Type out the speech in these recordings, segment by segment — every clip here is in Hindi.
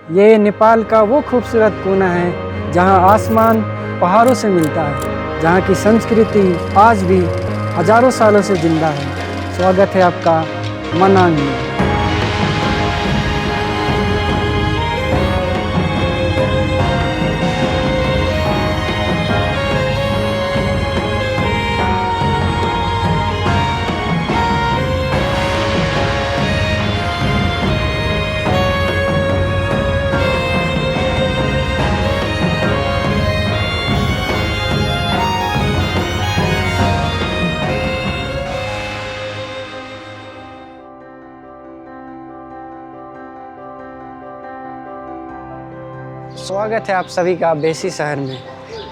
ये नेपाल का वो खूबसूरत कोना है जहाँ आसमान पहाड़ों से मिलता है, जहाँ की संस्कृति आज भी हजारों सालों से जिंदा है। स्वागत है आपका मनांग में। स्वागत है आप सभी का बेसी शहर में,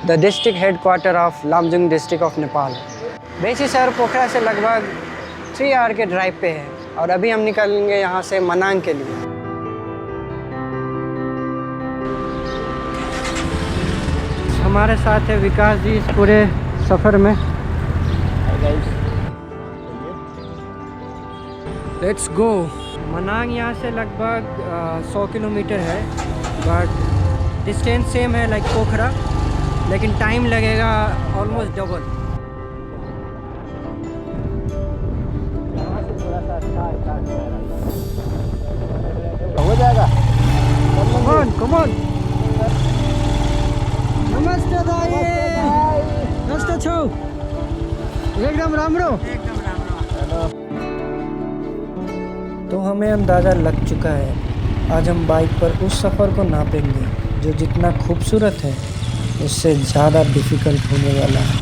the district headquarter of Lamjung district of Nepal. बेसी शहर पोखरा से लगभग 3 आवर के ड्राइव पे है और अभी हम निकलेंगे यहाँ से मनांग के लिए। हमारे साथ है विकास जी इस पूरे सफ़र में। Let's go. मनांग यहाँ से लगभग 100 किलोमीटर है, बट डिस्टेंस सेम है लाइक पोखरा, लेकिन टाइम लगेगा ऑलमोस्ट डबल। हो जाएगा। Come on. नमस्ते दाई। नमस्ते छौ। एकदम राम्रो। तो हमें अंदाज़ा लग चुका है, आज हम बाइक पर उस सफ़र को नापेंगे जो जितना खूबसूरत है उससे ज़्यादा डिफ़िकल्ट होने वाला है।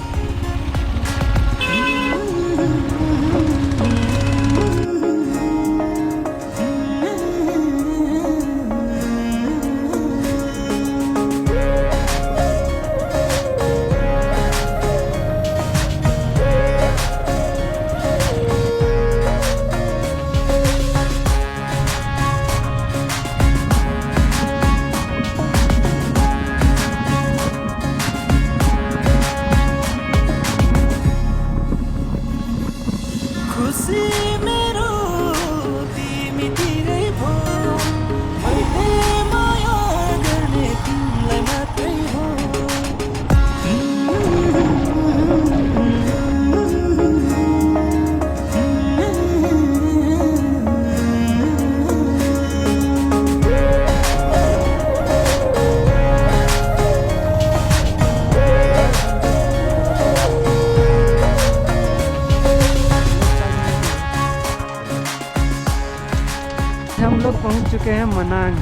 हम लोग पहुंच चुके हैं मनांग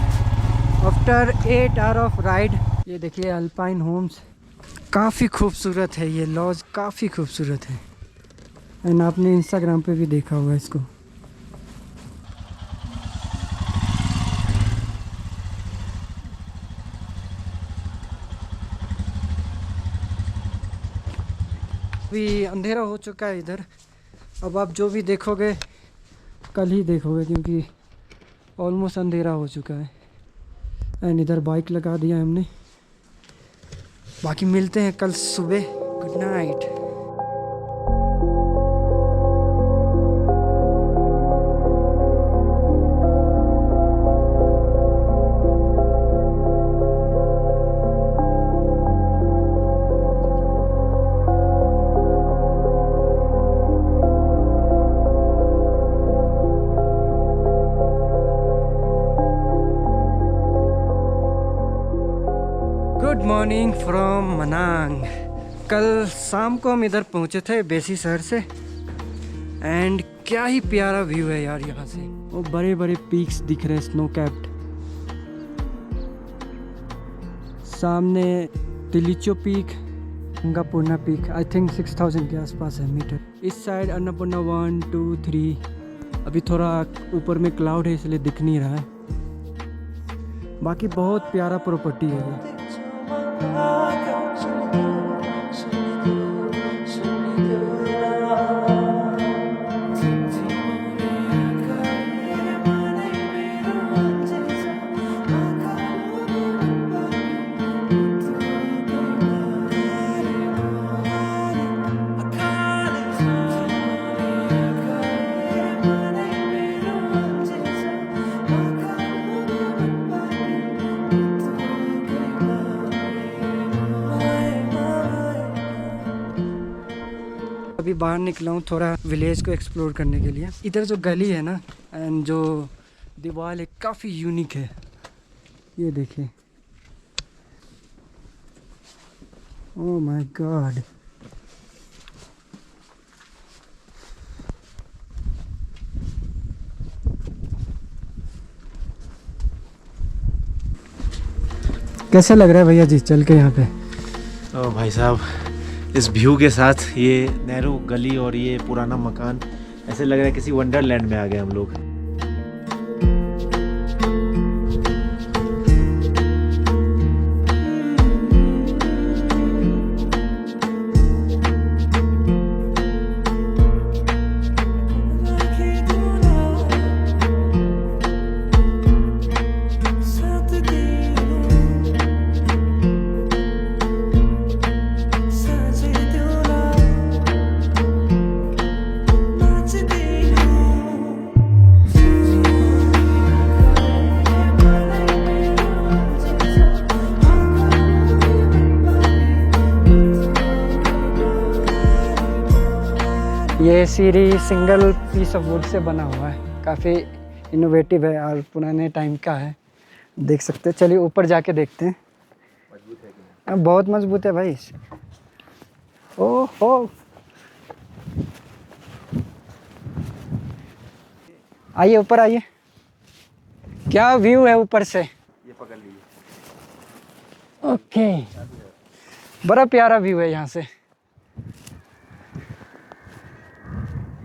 आफ्टर 8 आवर ऑफ राइड। ये देखिए अल्पाइन होम्स, काफ़ी खूबसूरत है ये लॉज, काफ़ी खूबसूरत है। एंड आपने इंस्टाग्राम पे भी देखा होगा इसको। अभी अंधेरा हो चुका है इधर। अब आप जो भी देखोगे कल ही देखोगे, क्योंकि ऑलमोस्ट अंधेरा हो चुका है। एंड इधर बाइक लगा दिया हमने। बाकी मिलते हैं कल सुबह। Good night. Good morning from Manang. कल शाम को हम इधर पहुंचे थे बेसी शहर से। एंड क्या ही प्यारा व्यू है यार यहाँ से। वो बड़े बड़े पीक्स दिख रहे हैं, स्नो कैप्ड। सामने Tilicho peak, Annapurna peak, I think 6000 के आसपास है मीटर। इस साइड अन्नपूर्णा 1 2 3। अभी थोड़ा ऊपर में क्लाउड है इसलिए दिख नहीं रहा है। बाकी बहुत प्यारा प्रॉपर्टी है ये। अभी बाहर निकला हूँ थोड़ा विलेज को एक्सप्लोर करने के लिए। इधर जो गली है ना एंड जो दीवार है काफ़ी यूनिक है, ये देखिए। ओह माय गॉड, कैसा लग रहा है भैया जी चल के यहाँ पे? ओ भाई साहब, इस व्यू के साथ ये नैरो गली और ये पुराना मकान, ऐसे लग रहा है किसी वंडरलैंड में आ गए हम लोग। ये सीढ़ी single piece of would say बना हुआ है, काफ़ी इनोवेटिव है और पुराने टाइम का है, देख सकते हैं। चलिए ऊपर जाके देखते हैं। मजबूत है कि नहीं? बहुत मजबूत है भाई। ओह हो, आइए ऊपर आइए, क्या व्यू है ऊपर से। ये पकड़ लीजिए। ओके, बड़ा प्यारा व्यू है यहाँ से,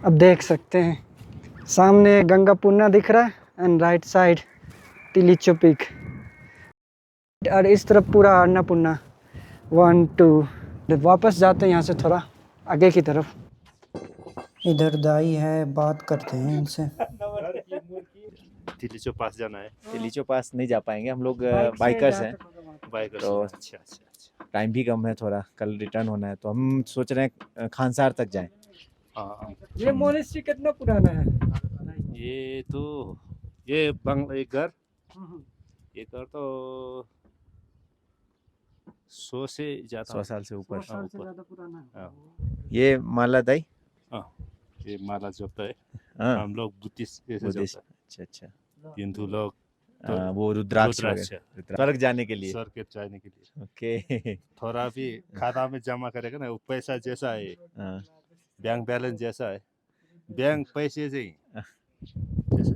अब देख सकते हैं। सामने गंगापुन्ना दिख रहा है and right side Tilicho peak, और इस तरफ पूरा अन्नपूर्णा 1 2। वापस जाते हैं यहाँ से थोड़ा आगे की तरफ। इधर दाई है, बात करते हैं इनसे। तिलिचो पास जाना है। तिलिचो पास नहीं जा पाएंगे हम लोग, बाइकर्स हैं बाइक तो अच्छा अच्छा अच्छा। टाइम भी कम है थोड़ा, कल रिटर्न होना है तो हम सोच रहे हैं खानसार तक जाएं। हाँ, ये मोनेस्ट्री कितना पुराना है? ये तो ये घर, ये घर तो 100 से ज्यादा, 100 साल से ऊपर। 100 साल से ज़्यादा पुराना है। हाँ। ये माला दाई, ये माला जपता है। हाँ हम लोग बुद्धिस्ट ऐसे बुद्धिस्ट। जपता अच्छा अच्छा। है। हिंदू लोग वो रुद्राक्ष रुद्राक्ष, वगैरह, स्वर्ग जाने के लिए। स्वर्ग के जाने के लिए ओके। थोड़ा भी खाता में जमा करेगा ना, वो पैसा जैसा है, हाँ, बैंक बैलेंस जैसा है, बैंक पैसे से ही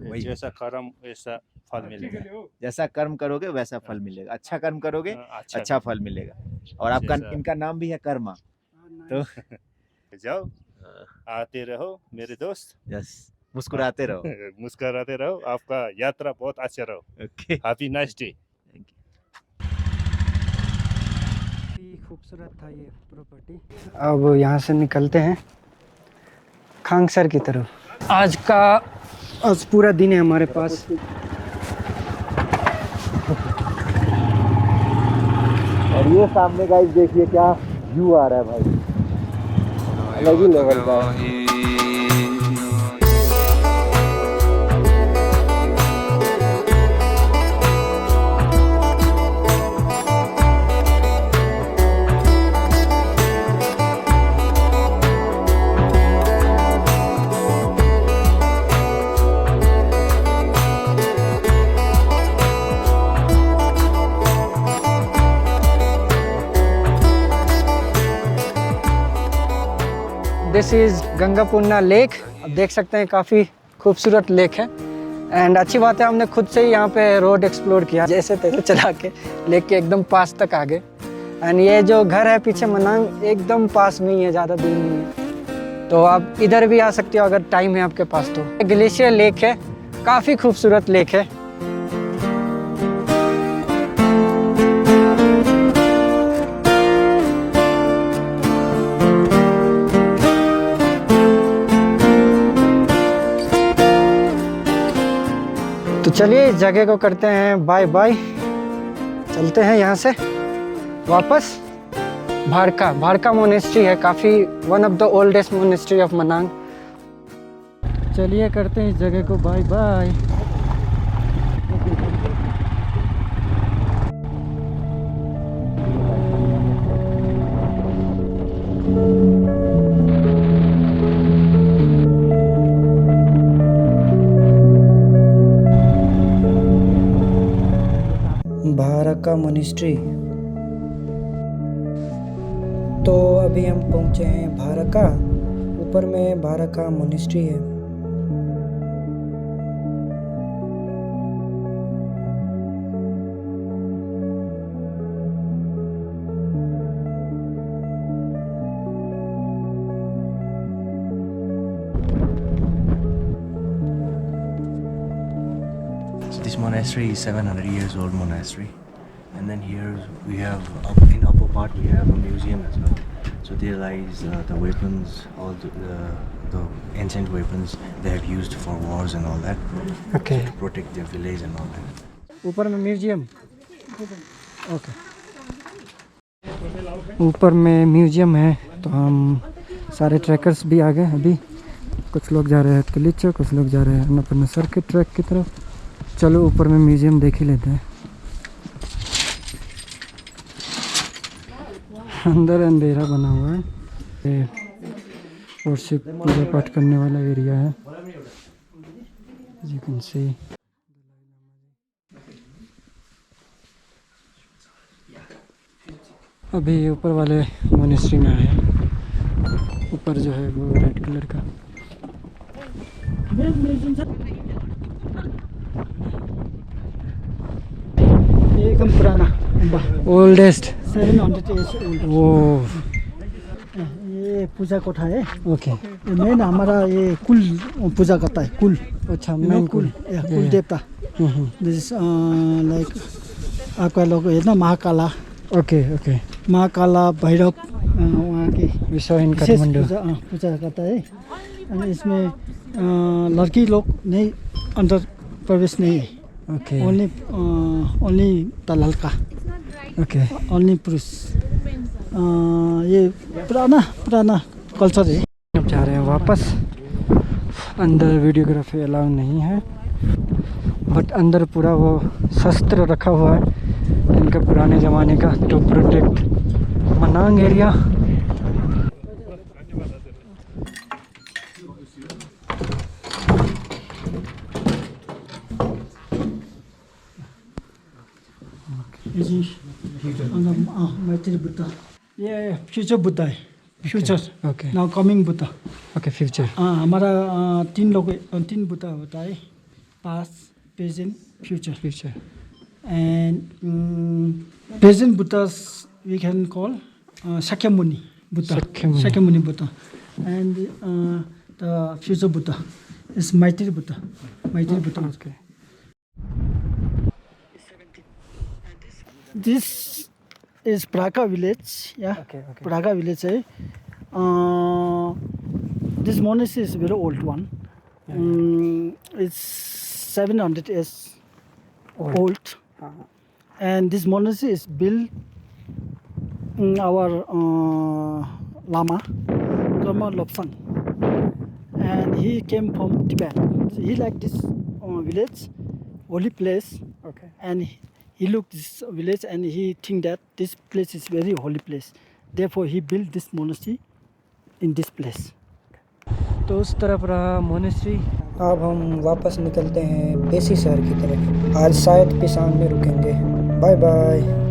वही। जैसा कर्म वैसा फल मिलेगा। जैसा कर्म करोगे वैसा फल मिलेगा, अच्छा कर्म करोगे अच्छा फल मिलेगा। और आपका जैसा- इनका नाम भी है कर्मा, तो जाओ, आते रहो मेरे दोस्त, यस, मुस्कुराते रहो। मुस्कुराते रहो, आपका यात्रा बहुत अच्छा रहो। Okay, happy nice day. खूबसूरत था ये प्रॉपर्टी। अब यहाँ से निकलते हैं खांगसर की तरफ। आज पूरा दिन है हमारे पास। और ये सामने गाइस देखिए क्या व्यू आ रहा है भाई, अलग ही लेवल का है। This is Gangapurna lake. अब देख सकते हैं काफ़ी खूबसूरत लेक है एंड अच्छी बात है हमने खुद से ही यहाँ पे रोड एक्सप्लोर किया, जैसे तैसे चला के लेक के एकदम पास तक आ गए। एंड ये जो घर है पीछे मनांग एकदम पास में ही है, ज़्यादा दूर नहीं है, तो आप इधर भी आ सकते हो अगर टाइम है आपके पास तो। ग्लेशियर लेक है, काफ़ी खूबसूरत लेक है। तो चलिए इस जगह को करते हैं बाय बाय, चलते हैं यहाँ से वापस। भारका मोनेस्ट्री है, काफ़ी one of the oldest monastery of Manang. चलिए करते हैं इस जगह को बाय बाय। भारका मोनेस्ट्री। तो अभी हम पहुंचे हैं भारका। ऊपर में भारका मोनेस्ट्री है। So this monastery is 700 years old monastery, and then here we have in upper part we have a museum as well. So there lies the weapons, all the ancient weapons they have used for wars and all that, okay, to protect their village and all that. ऊपर में म्यूजियम। ओके, ऊपर में म्यूजियम है। तो हम सारे ट्रैकर्स भी आ गए। अभी कुछ लोग जा रहे हैं तिलिचो, कुछ लोग जा रहे हैं अन्नपूर्णा सर्किट ट्रैक की तरफ। चलो ऊपर में म्यूजियम देख ही लेते हैं। अंदर अंधेरा बना हुआ है। ये वर्शिप पूजा पाठ करने वाला एरिया है। You can see. अभी ऊपर वाले मोनेस्ट्री में आए हैं। ऊपर जो है वो रेड कलर का। ये एकदम पुराना ओल्डेस्ट 700 years old। वो ये पूजा कोठा है। ओके, ये मेन हमारा ये कुल पूजा करता है। कुल अच्छा, You know, मेन कुल कुल देवता। दिस लाइक आपका लोग है ना महाकाला, ओके ओके। महाकाला भैरव वहाँ के विश्व इन विशेष काठमांडू। पूजा करता है। और इसमें लड़की लोग नहीं अंदर प्रवेश नहीं है। ओके ओनली द लड़का, ओके। ओनली पुरुष। ये पुराना कल्चर है। अब जा रहे हैं वापस। अंदर वीडियोग्राफी अलाउ नहीं है, बट अंदर पूरा वो शस्त्र रखा हुआ है इनका पुराने ज़माने का, टू प्रोटेक्ट मनांग एरिया। मैत्री बुद्ध, ये फ्यूचर बुद्ध है। Future okay now coming Buddha. Okay, future. हमारा तीन बुद्ध होता है, past, present, future. Future and present Buddha we can call Shakyamuni Buddha. Shakyamuni. Shakyamuni Buddha. And the future Buddha is Maitri Buddha. Maitri Buddha. Okay. This is Praga village. Yeah, Okay, okay. Praga village. This monastery is a very old one. It's 700 years old. And this monastery is built our Lama, Karma Lobsang. And he came from Tibet. So he liked this village, holy place. Okay. And he looked this village and he think that this place is very holy place. Therefore he built this monastery in this place. तो उस तरफ रहा मोनेस्ट्री। अब हम वापस निकलते हैं पेशी शहर की तरफ। आज शायद पिसान में रुकेंगे। Bye bye.